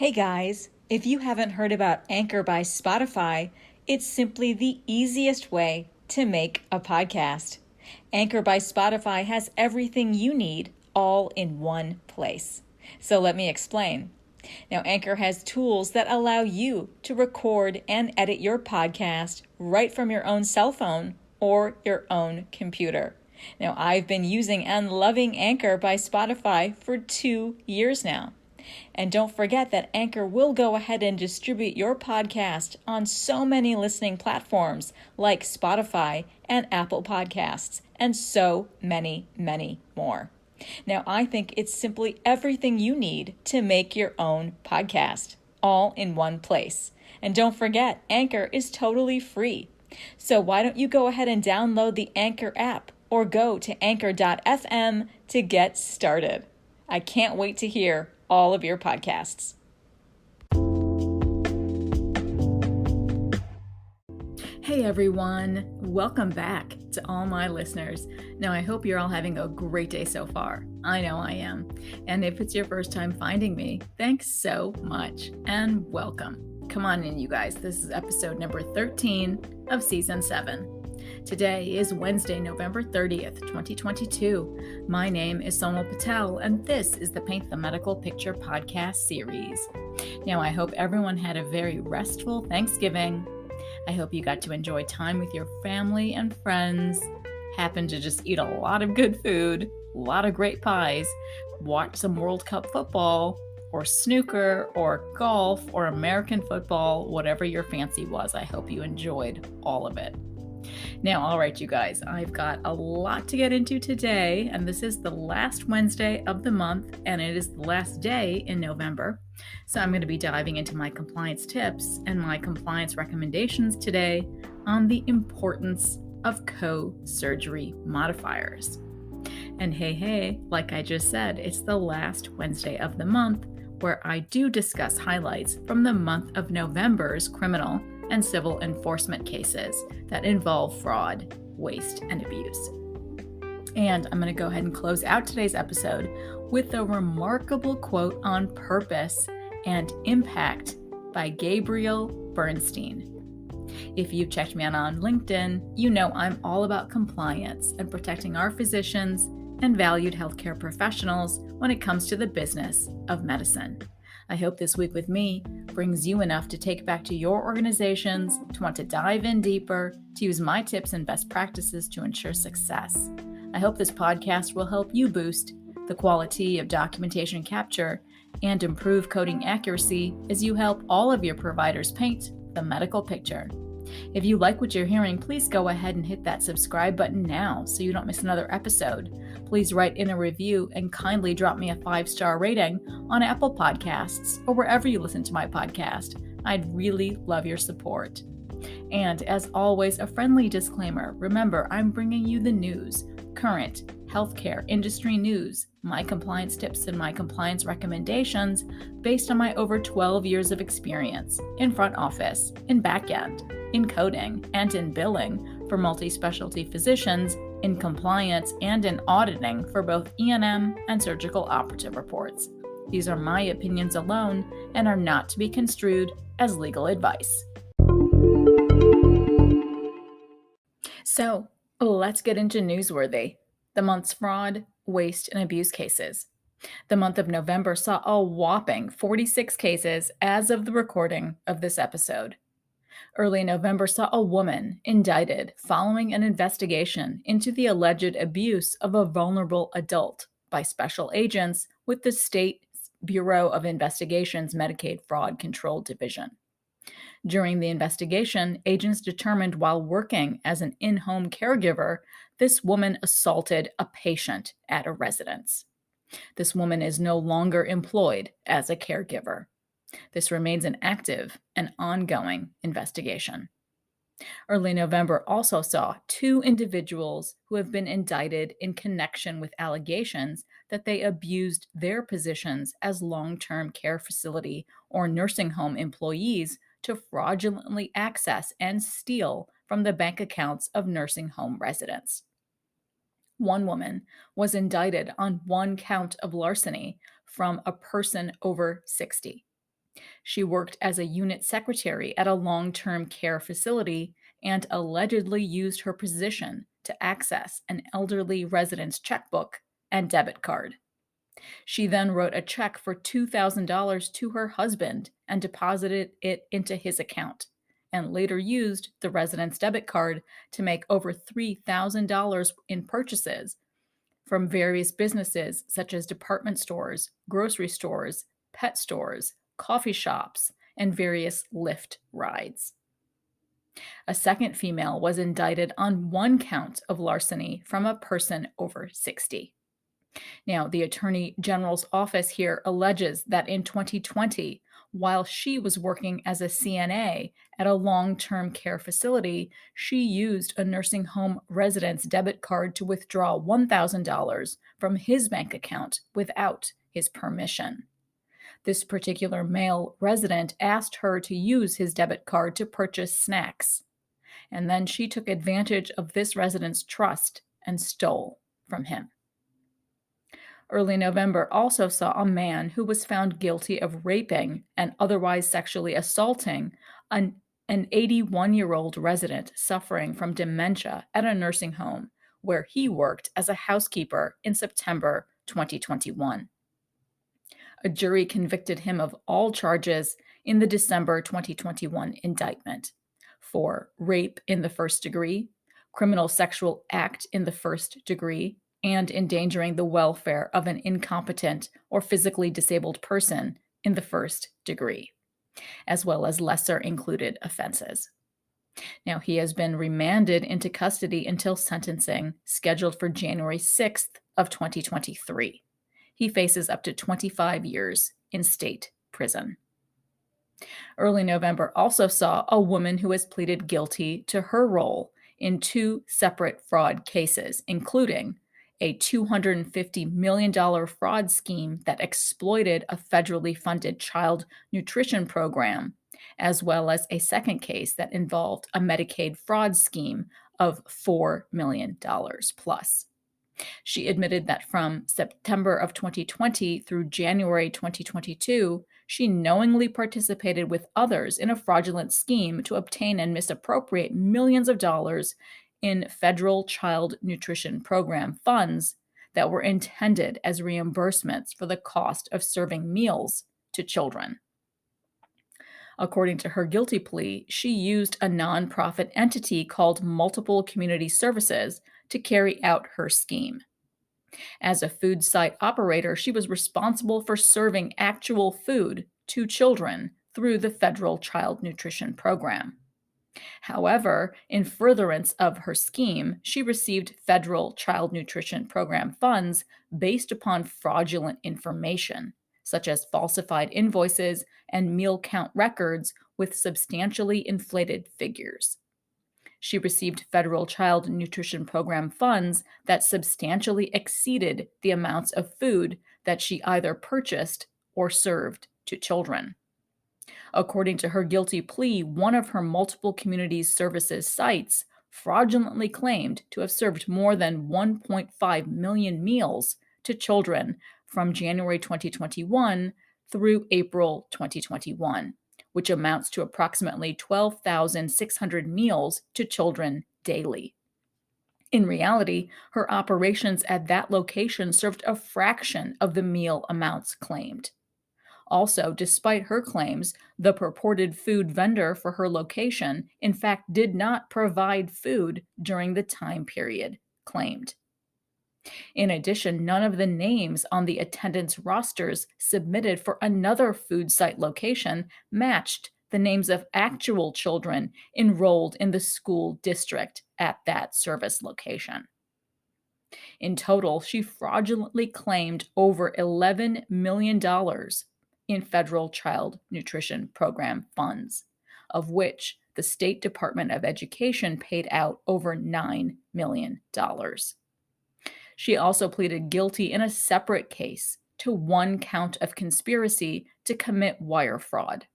Hey guys, if you haven't heard about Anchor by Spotify, it's simply the easiest way to make a podcast. Anchor by Spotify has everything you need all in one place. So let me explain. Now, Anchor has tools that allow you to record and edit your podcast right from your own cell phone or your own computer. Now, I've been using and loving Anchor by Spotify for 2 years now. And don't forget that Anchor will go ahead and distribute your podcast on so many listening platforms like Spotify and Apple Podcasts, and so many, many more. Now, I think it's simply everything you need to make your own podcast, all in one place. And don't forget, Anchor is totally free. So why don't you go ahead and download the Anchor app or go to anchor.fm to get started. I can't wait to hear all of your podcasts. Hey everyone, welcome back to all my listeners. Now I hope you're all having a great day so far. I know I am. And if it's your first time finding me, thanks so much and welcome. Come on in, you guys. This is episode number 13 of season 7. Today is Wednesday, November 30th, 2022. My name is Sonal Patel, and this is the Paint the Medical Picture podcast series. Now, I hope everyone had a very restful Thanksgiving. I hope you got to enjoy time with your family and friends, happened to just eat a lot of good food, a lot of great pies, watch some World Cup football, or snooker, or golf, or American football, whatever your fancy was. I hope you enjoyed all of it. Now, all right, you guys, I've got a lot to get into today, and this is the last Wednesday of the month, and it is the last day in November. So I'm going to be diving into my compliance tips and my compliance recommendations today on the importance of co-surgery modifiers. And hey, like I just said, it's the last Wednesday of the month where I do discuss highlights from the month of November's criminal and civil enforcement cases that involve fraud, waste, and abuse. And I'm going to go ahead and close out today's episode with a remarkable quote on purpose and impact by Gabrielle Bernstein. If you've checked me out on LinkedIn, you know I'm all about compliance and protecting our physicians and valued healthcare professionals when it comes to the business of medicine. I hope this week with me brings you enough to take back to your organizations, to want to dive in deeper, to use my tips and best practices to ensure success. I hope this podcast will help you boost the quality of documentation capture and improve coding accuracy as you help all of your providers paint the medical picture. If you like what you're hearing, please go ahead and hit that subscribe button now so you don't miss another episode. Please write in a review and kindly drop me a 5-star rating on Apple Podcasts or wherever you listen to my podcast. I'd really love your support. And as always, a friendly disclaimer. Remember, I'm bringing you the news, current healthcare industry news, my compliance tips and my compliance recommendations based on my over 12 years of experience in front office, in back end, in coding, and in billing for multi-specialty physicians, in compliance, and in auditing for both E&M and surgical operative reports. These are my opinions alone and are not to be construed as legal advice. So, let's get into Newsworthy, the month's fraud, waste, and abuse cases. The month of November saw a whopping 46 cases as of the recording of this episode. Early November saw a woman indicted following an investigation into the alleged abuse of a vulnerable adult by special agents with the State Bureau of Investigation's Medicaid Fraud Control Division. During the investigation, agents determined while working as an in-home caregiver, this woman assaulted a patient at a residence. This woman is no longer employed as a caregiver. This remains an active and ongoing investigation. Early November also saw 2 individuals who have been indicted in connection with allegations that they abused their positions as long-term care facility or nursing home employees to fraudulently access and steal from the bank accounts of nursing home residents. One woman was indicted on 1 count of larceny from a person over 60. She worked as a unit secretary at a long-term care facility and allegedly used her position to access an elderly resident's checkbook and debit card. She then wrote a check for $2,000 to her husband and deposited it into his account, and later used the resident's debit card to make over $3,000 in purchases from various businesses such as department stores, grocery stores, pet stores, coffee shops, and various Lyft rides. A second female was indicted on one count of larceny from a person over 60. Now, the Attorney General's office here alleges that in 2020, while she was working as a CNA at a long-term care facility, she used a nursing home resident's debit card to withdraw $1,000 from his bank account without his permission. This particular male resident asked her to use his debit card to purchase snacks, and then she took advantage of this resident's trust and stole from him. Early November also saw a man who was found guilty of raping and otherwise sexually assaulting an 81-year-old resident suffering from dementia at a nursing home where he worked as a housekeeper in September 2021. A jury convicted him of all charges in the December 2021 indictment for rape in the first degree, criminal sexual act in the first degree, and endangering the welfare of an incompetent or physically disabled person in the first degree, as well as lesser included offenses. Now, he has been remanded into custody until sentencing, scheduled for January 6th of 2023. He faces up to 25 years in state prison. Early November also saw a woman who has pleaded guilty to her role in two separate fraud cases, including a $250 million fraud scheme that exploited a federally funded child nutrition program, as well as a second case that involved a Medicaid fraud scheme of $4 million plus. She admitted that from September of 2020 through January 2022, she knowingly participated with others in a fraudulent scheme to obtain and misappropriate millions of dollars in federal child nutrition program funds that were intended as reimbursements for the cost of serving meals to children. According to her guilty plea, she used a nonprofit entity called Multiple Community Services to carry out her scheme. As a food site operator, she was responsible for serving actual food to children through the federal child nutrition program. However, in furtherance of her scheme, she received federal child nutrition program funds based upon fraudulent information, such as falsified invoices and meal count records with substantially inflated figures. She received federal child nutrition program funds that substantially exceeded the amounts of food that she either purchased or served to children. According to her guilty plea, one of her multiple community services sites fraudulently claimed to have served more than 1.5 million meals to children from January 2021 through April 2021, which amounts to approximately 12,600 meals to children daily. In reality, her operations at that location served a fraction of the meal amounts claimed. Also, despite her claims, the purported food vendor for her location, in fact, did not provide food during the time period claimed. In addition, none of the names on the attendance rosters submitted for another food site location matched the names of actual children enrolled in the school district at that service location. In total, she fraudulently claimed over $11 million in federal child nutrition program funds, of which the State Department of Education paid out over $9 million. She also pleaded guilty in a separate case to one count of conspiracy to commit wire fraud.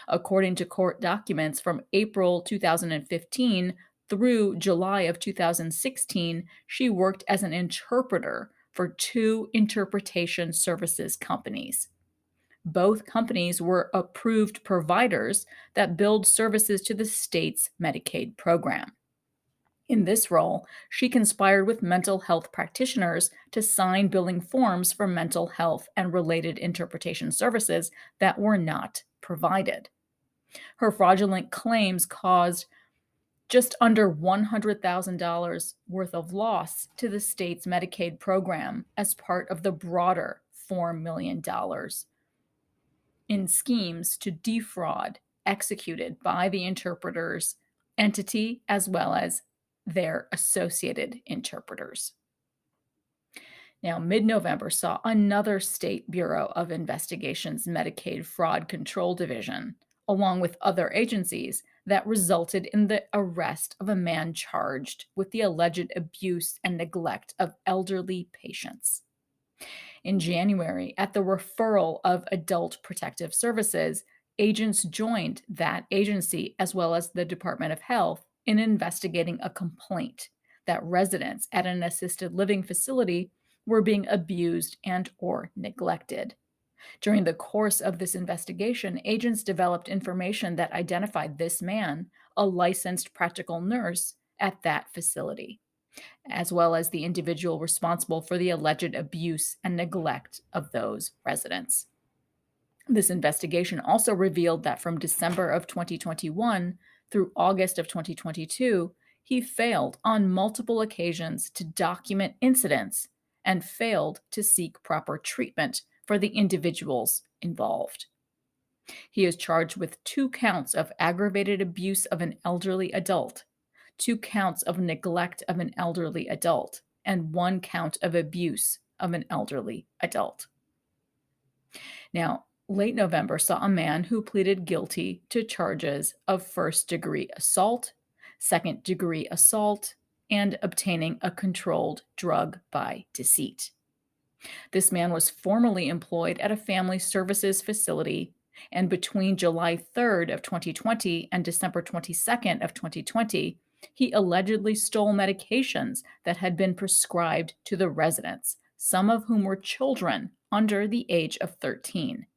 According to court documents from April 2015 through July of 2016, she worked as an interpreter for two interpretation services companies. Both companies were approved providers that billed services to the state's Medicaid program. In this role, she conspired with mental health practitioners to sign billing forms for mental health and related interpretation services that were not provided. Her fraudulent claims caused just under $100,000 worth of loss to the state's Medicaid program as part of the broader $4 million in schemes to defraud executed by the interpreter's entity as well as their associated interpreters. Now, mid November saw another State Bureau of Investigation's Medicaid Fraud Control Division, along with other agencies, that resulted in the arrest of a man charged with the alleged abuse and neglect of elderly patients. In January, at the referral of Adult Protective Services, agents joined that agency as well as the Department of Health in investigating a complaint that residents at an assisted living facility were being abused and or neglected. During the course of this investigation, agents developed information that identified this man, a licensed practical nurse, at that facility, as well as the individual responsible for the alleged abuse and neglect of those residents. This investigation also revealed that from December of 2021 through August of 2022, he failed on multiple occasions to document incidents and failed to seek proper treatment for the individuals involved. He is charged with 2 counts of aggravated abuse of an elderly adult, 2 counts of neglect of an elderly adult, and 1 count of abuse of an elderly adult. Now, late November saw a man who pleaded guilty to charges of first-degree assault, second-degree assault, and obtaining a controlled drug by deceit. This man was formerly employed at a family services facility, and between July 3rd of 2020 and December 22nd of 2020, he allegedly stole medications that had been prescribed to the residents, some of whom were children under the age of 13.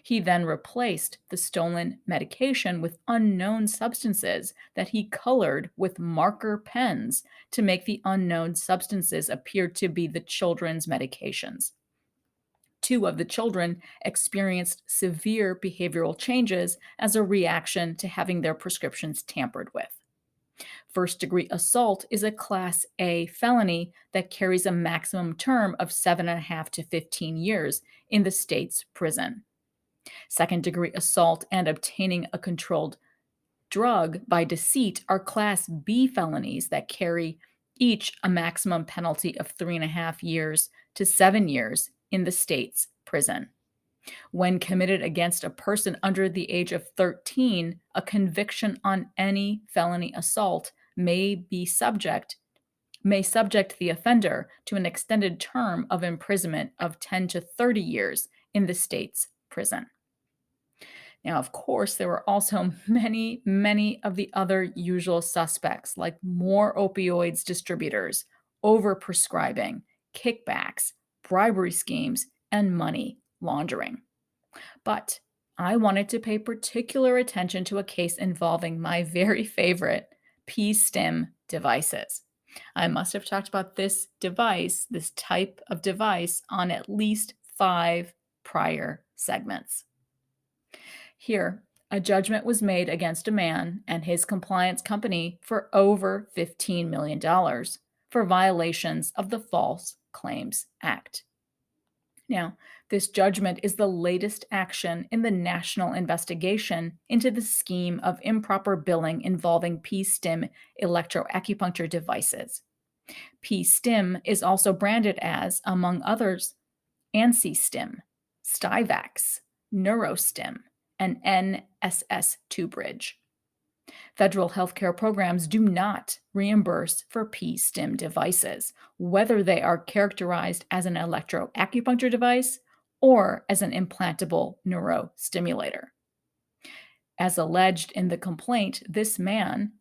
He then replaced the stolen medication with unknown substances that he colored with marker pens to make the unknown substances appear to be the children's medications. 2 of the children experienced severe behavioral changes as a reaction to having their prescriptions tampered with. First-degree assault is a Class A felony that carries a maximum term of 7.5 to 15 years in the state's prison. Second-degree assault and obtaining a controlled drug by deceit are Class B felonies that carry each a maximum penalty of 3.5 years to 7 years in the state's prison. When committed against a person under the age of 13, a conviction on any felony assault may subject the offender to an extended term of imprisonment of 10 to 30 years in the state's prison. Now, of course, there were also many, many of the other usual suspects, like more opioids distributors, overprescribing, kickbacks, bribery schemes, and money laundering. But I wanted to pay particular attention to a case involving my very favorite P-STIM devices. I must have talked about this device, this type of device, on at least 5 prior segments. Here, a judgment was made against a man and his compliance company for over $15 million for violations of the False Claims Act. Now, this judgment is the latest action in the national investigation into the scheme of improper billing involving P-STIM electroacupuncture devices. P-STIM is also branded as, among others, ANSI-STIM, Styvax, NeuroStim, and NSS2 Bridge. Federal healthcare programs do not reimburse for P-STIM devices, whether they are characterized as an electroacupuncture device or as an implantable neurostimulator. As alleged in the complaint, this man,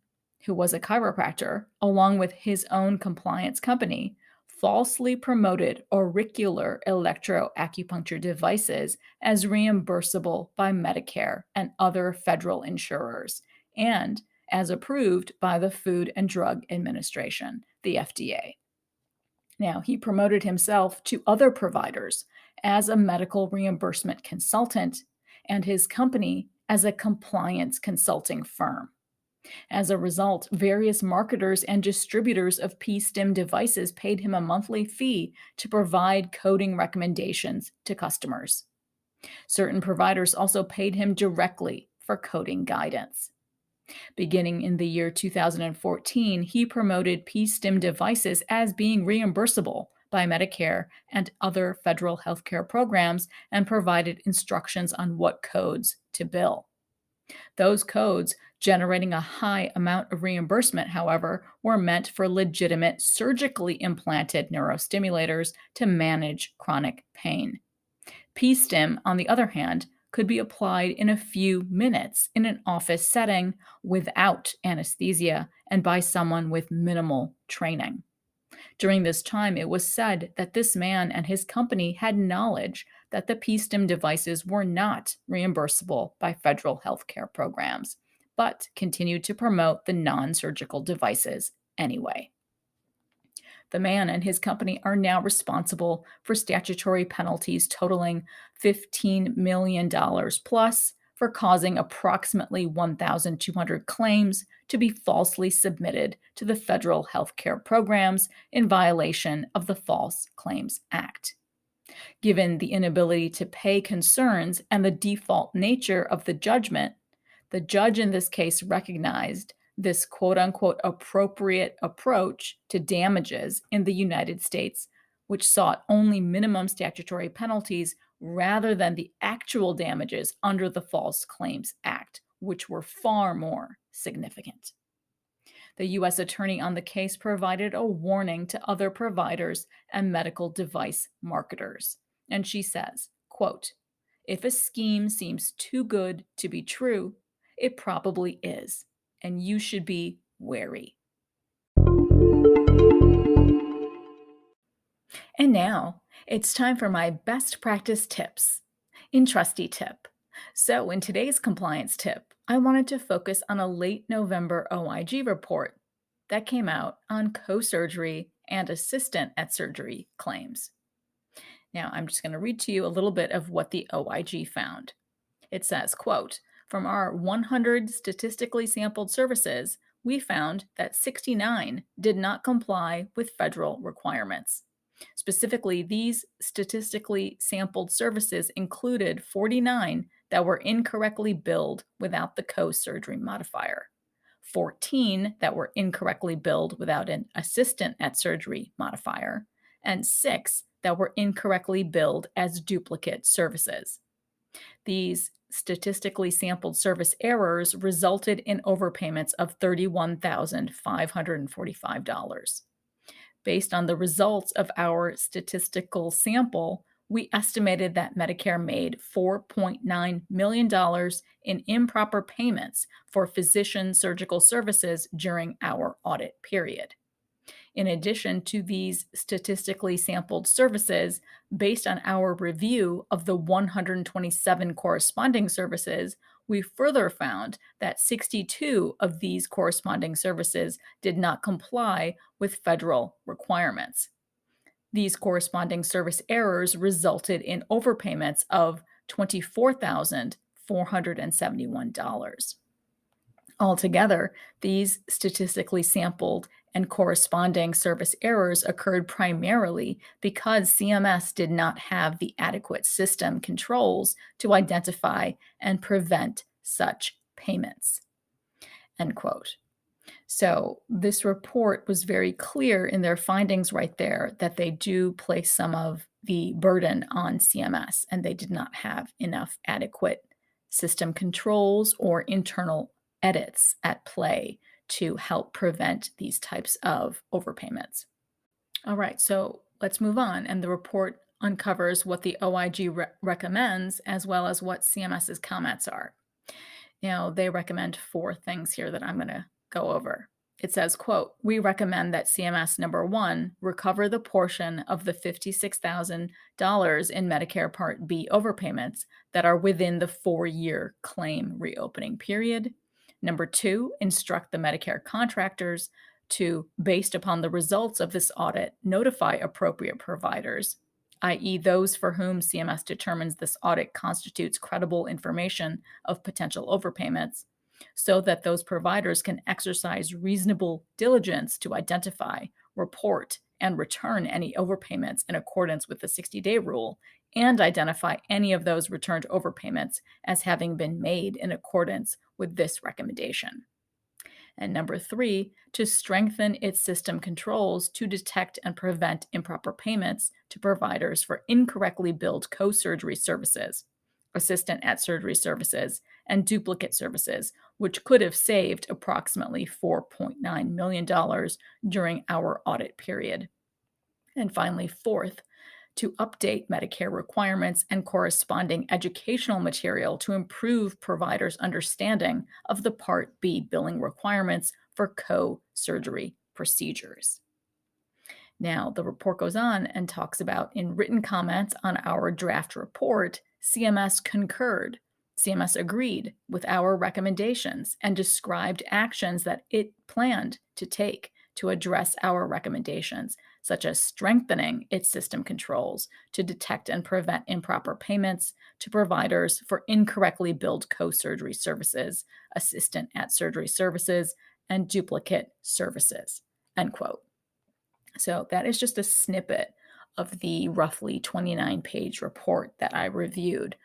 who was a chiropractor, along with his own compliance company, falsely promoted auricular electroacupuncture devices as reimbursable by Medicare and other federal insurers, and as approved by the Food and Drug Administration, the FDA. Now, he promoted himself to other providers as a medical reimbursement consultant and his company as a compliance consulting firm. As a result, various marketers and distributors of P-STIM devices paid him a monthly fee to provide coding recommendations to customers. Certain providers also paid him directly for coding guidance. Beginning in the year 2014, he promoted P-STIM devices as being reimbursable by Medicare and other federal healthcare programs and provided instructions on what codes to bill. Those codes generating a high amount of reimbursement, however, were meant for legitimate surgically implanted neurostimulators to manage chronic pain. P-STIM, on the other hand, could be applied in a few minutes in an office setting without anesthesia and by someone with minimal training. During this time, it was said that this man and his company had knowledge that the P-STIM devices were not reimbursable by federal healthcare programs, but continued to promote the non-surgical devices anyway. The man and his company are now responsible for statutory penalties totaling $15 million plus for causing approximately 1,200 claims to be falsely submitted to the federal healthcare programs in violation of the False Claims Act. Given the inability to pay concerns and the default nature of the judgment, the judge in this case recognized this quote-unquote appropriate approach to damages in the United States, which sought only minimum statutory penalties rather than the actual damages under the False Claims Act, which were far more significant. The U.S. attorney on the case provided a warning to other providers and medical device marketers. And she says, quote, "If a scheme seems too good to be true, it probably is, and you should be wary." And now it's time for my best practice tips in Trusty Tip. So in today's compliance tip, I wanted to focus on a late November OIG report that came out on co-surgery and assistant at surgery claims. Now, I'm just going to read to you a little bit of what the OIG found. It says, quote, "From our 100 statistically sampled services, we found that 69 did not comply with federal requirements. Specifically, these statistically sampled services included 49 that were incorrectly billed without the co-surgery modifier, 14 that were incorrectly billed without an assistant at surgery modifier, and 6 that were incorrectly billed as duplicate services. These statistically sampled service errors resulted in overpayments of $31,545. Based on the results of our statistical sample, we estimated that Medicare made $4.9 million in improper payments for physician surgical services during our audit period. In addition to these statistically sampled services, based on our review of the 127 corresponding services, we further found that 62 of these corresponding services did not comply with federal requirements. These corresponding service errors resulted in overpayments of $24,471. Altogether, these statistically sampled and corresponding service errors occurred primarily because CMS did not have the adequate system controls to identify and prevent such payments." End quote. So this report was very clear in their findings right there that they do place some of the burden on CMS, and they did not have enough adequate system controls or internal edits at play to help prevent these types of overpayments. All right, so let's move on. And the report uncovers what the OIG recommends as well as what CMS's comments are. Now, they recommend 4 things here that I'm going to go over. It says, quote, "We recommend that CMS number one recover the portion of the $56,000 in Medicare Part B overpayments that are within the 4-year claim reopening period. Number two, instruct the Medicare contractors to, based upon the results of this audit, notify appropriate providers, i.e., those for whom CMS determines this audit constitutes credible information of potential overpayments, so that those providers can exercise reasonable diligence to identify, report, and return any overpayments in accordance with the 60-day rule, and identify any of those returned overpayments as having been made in accordance with this recommendation." And number three, to strengthen its system controls to detect and prevent improper payments to providers for incorrectly billed co-surgery services, assistant at surgery services, and duplicate services, which could have saved approximately $4.9 million during our audit period. And finally, fourth, to update Medicare requirements and corresponding educational material to improve providers' understanding of the Part B billing requirements for co-surgery procedures. Now, the report goes on and talks about, in written comments on our draft report, CMS concurred. CMS agreed with our recommendations and described actions that it planned to take to address our recommendations, such as strengthening its system controls to detect and prevent improper payments to providers for incorrectly billed co-surgery services, assistant at surgery services, and duplicate services, end quote. So that is just a snippet of the roughly 29-page report that I reviewed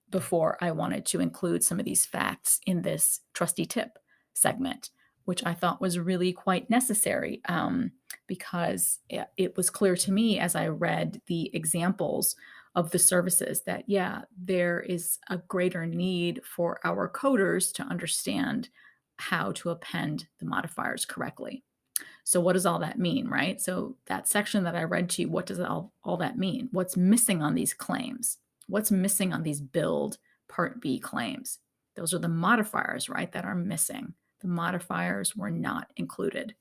before I wanted to include some of these facts in this Trusty Tip segment, which I thought was really quite necessary, because it was clear to me as I read the examples of the services that, yeah, there is a greater need for our coders to understand how to append the modifiers correctly. So what does all that mean, right? So that section that I read to you, what does all that mean? What's missing on these claims? What's missing on these billed Part B claims? Those are the modifiers, right, that are missing. The modifiers were not included.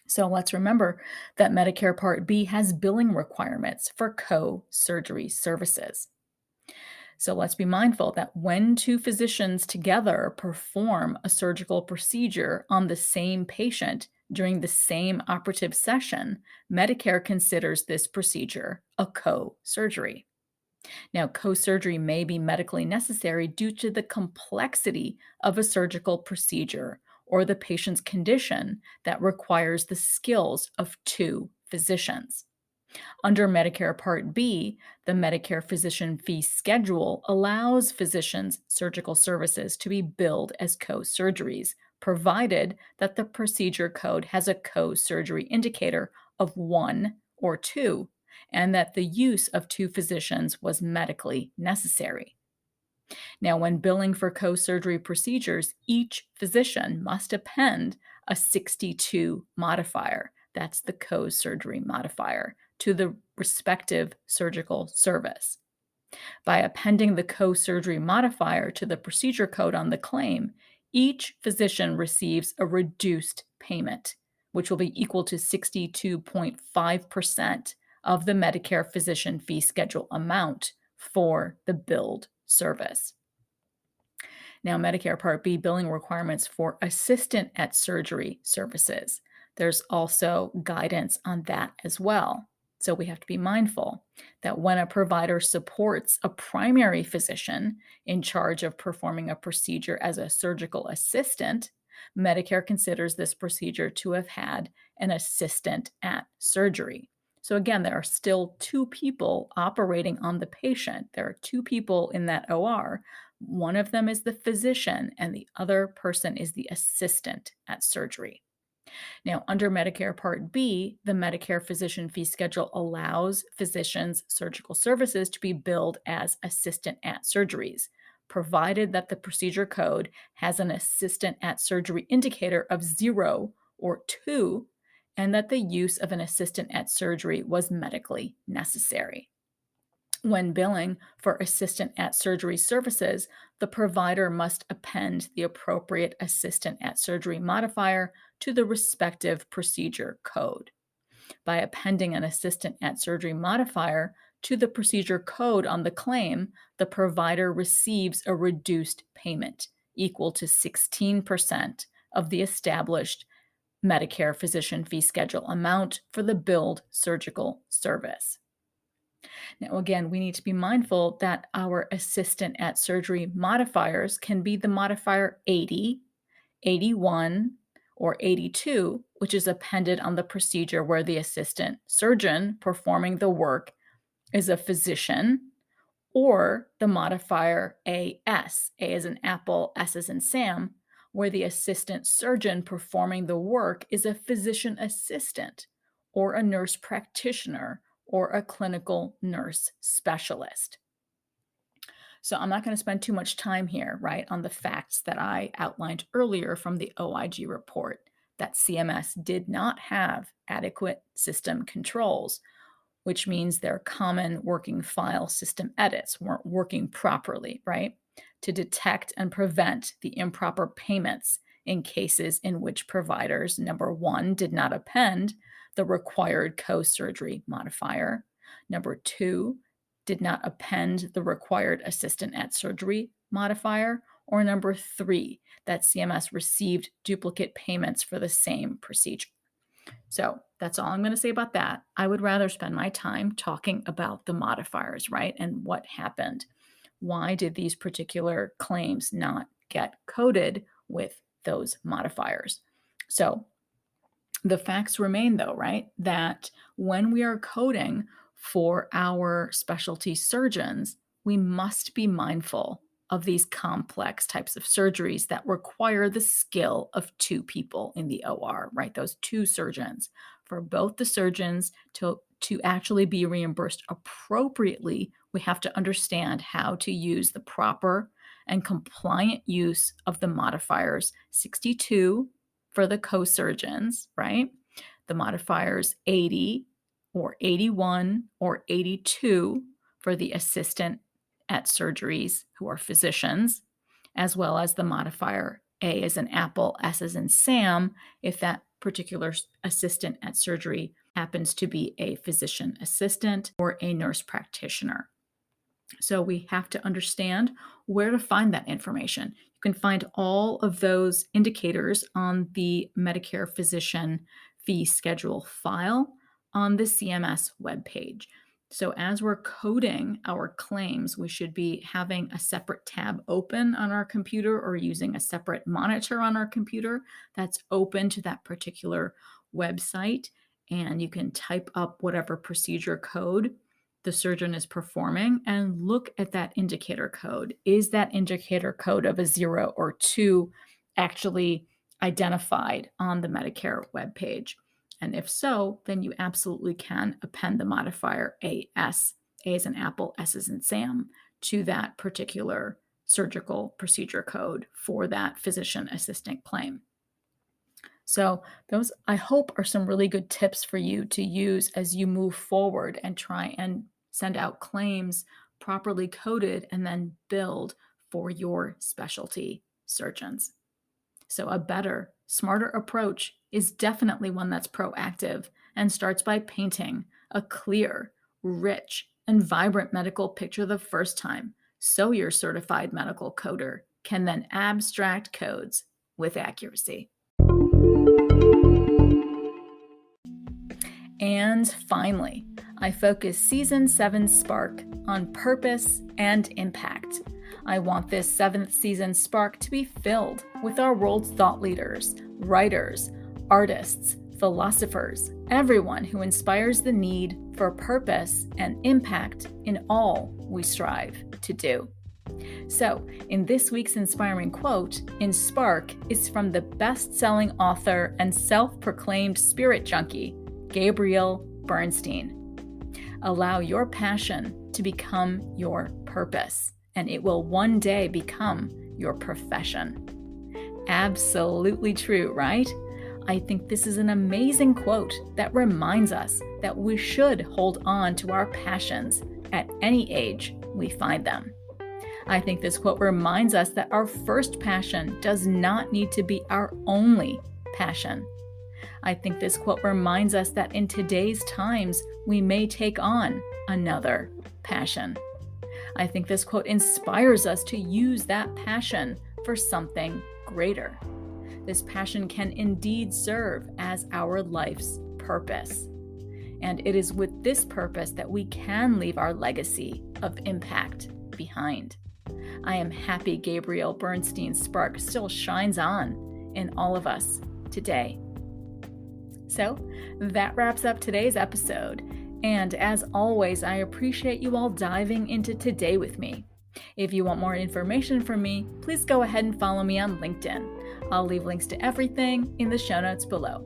So let's remember that Medicare Part B has billing requirements for co-surgery services. So let's be mindful that when two physicians together perform a surgical procedure on the same patient during the same operative session, Medicare considers this procedure a co-surgery. Now, co-surgery may be medically necessary due to the complexity of a surgical procedure or the patient's condition that requires the skills of two physicians. Under Medicare Part B, the Medicare Physician Fee Schedule allows physicians' surgical services to be billed as co-surgeries, provided that the procedure code has a co-surgery indicator of 1 or 2, and that the use of two physicians was medically necessary. Now, when billing for co-surgery procedures, each physician must append a 62 modifier, that's the co-surgery modifier, to the respective surgical service. By appending the co-surgery modifier to the procedure code on the claim, each physician receives a reduced payment, which will be equal to 62.5% of the Medicare Physician Fee Schedule amount for the billed service. Now, Medicare Part B billing requirements for assistant at surgery services. There's also guidance on that as well. So we have to be mindful that when a provider supports a primary physician in charge of performing a procedure as a surgical assistant, Medicare considers this procedure to have had an assistant at surgery. So again, there are still two people operating on the patient. There are two people in that OR. One of them is the physician, and the other person is the assistant at surgery. Now, under Medicare Part B, the Medicare Physician Fee Schedule allows physicians' surgical services to be billed as assistant at surgeries, provided that the procedure code has an assistant at surgery indicator of 0 or 2, and that the use of an assistant at surgery was medically necessary. When billing for assistant at surgery services, the provider must append the appropriate assistant at surgery modifier to the respective procedure code. By appending an assistant at surgery modifier to the procedure code on the claim, the provider receives a reduced payment equal to 16% of the established Medicare physician fee schedule amount for the billed surgical service. Now, again, we need to be mindful that our assistant at surgery modifiers can be the modifier 80, 81, or 82, which is appended on the procedure where the assistant surgeon performing the work is a physician, or the modifier AS, A as in apple, S as in Sam, where the assistant surgeon performing the work is a physician assistant or a nurse practitioner or a clinical nurse specialist. So I'm not going to spend too much time here, right, on the facts that I outlined earlier from the OIG report that CMS did not have adequate system controls, which means their common working file system edits weren't working properly, right, to detect and prevent the improper payments in cases in which providers, number one, did not append the required co-surgery modifier, number two, did not append the required assistant at surgery modifier, or number three, that CMS received duplicate payments for the same procedure. So that's all I'm going to say about that. I would rather spend my time talking about the modifiers, right? And what happened. Why did these particular claims not get coded with those modifiers? So the facts remain, though, right, that when we are coding for our specialty surgeons, we must be mindful of these complex types of surgeries that require the skill of two people in the OR, right? Those two surgeons. For both the surgeons to actually be reimbursed appropriately, we have to understand how to use the proper and compliant use of the modifiers 62 for the co-surgeons, right? The modifiers 80 or 81 or 82 for the assistant at surgeries who are physicians, as well as the modifier A as in apple, S as in Sam, if that particular assistant at surgery happens to be a physician assistant or a nurse practitioner. So we have to understand where to find that information. You can find all of those indicators on the Medicare physician fee schedule file on the CMS webpage. So as we're coding our claims, we should be having a separate tab open on our computer or using a separate monitor on our computer that's open to that particular website. And you can type up whatever procedure code the surgeon is performing and look at that indicator code. Is that indicator code of a 0 or 2 actually identified on the Medicare webpage? And if so, then you absolutely can append the modifier AS, A as in apple, S as in Sam, to that particular surgical procedure code for that physician assistant claim. So those, I hope, are some really good tips for you to use as you move forward and try and send out claims properly coded and then billed for your specialty surgeons. So a better, smarter approach is definitely one that's proactive and starts by painting a clear, rich, and vibrant medical picture the first time, so your certified medical coder can then abstract codes with accuracy. And finally, I focus Season 7 Spark on purpose and impact. I want this 7th season Spark to be filled with our world's thought leaders, writers, artists, philosophers, everyone who inspires the need for purpose and impact in all we strive to do. So, in this week's inspiring quote, in Spark, is from the best-selling author and self-proclaimed spirit junkie, Gabrielle Bernstein. Allow your passion to become your purpose, and it will one day become your profession. Absolutely true, right? I think this is an amazing quote that reminds us that we should hold on to our passions at any age we find them. I think this quote reminds us that our first passion does not need to be our only passion. I think this quote reminds us that in today's times, we may take on another passion. I think this quote inspires us to use that passion for something greater. This passion can indeed serve as our life's purpose. And it is with this purpose that we can leave our legacy of impact behind. I am happy Gabrielle Bernstein's spark still shines on in all of us today. So that wraps up today's episode. And as always, I appreciate you all diving into today with me. If you want more information from me, please go ahead and follow me on LinkedIn. I'll leave links to everything in the show notes below.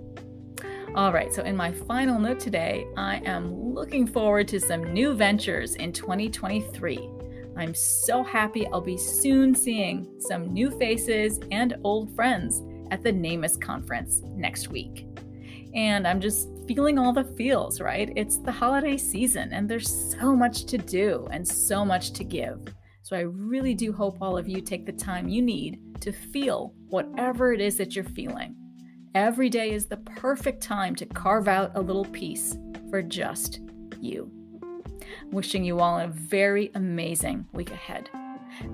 All right, so in my final note today, I am looking forward to some new ventures in 2023. I'm so happy I'll be soon seeing some new faces and old friends at the NAMUS conference next week. And I'm just feeling all the feels, right? It's the holiday season and there's so much to do and so much to give. So I really do hope all of you take the time you need to feel whatever it is that you're feeling. Every day is the perfect time to carve out a little piece for just you. Wishing you all a very amazing week ahead.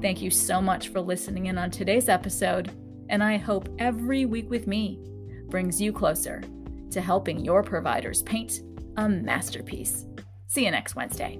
Thank you so much for listening in on today's episode, and I hope every week with me brings you closer to helping your providers paint a masterpiece. See you next Wednesday.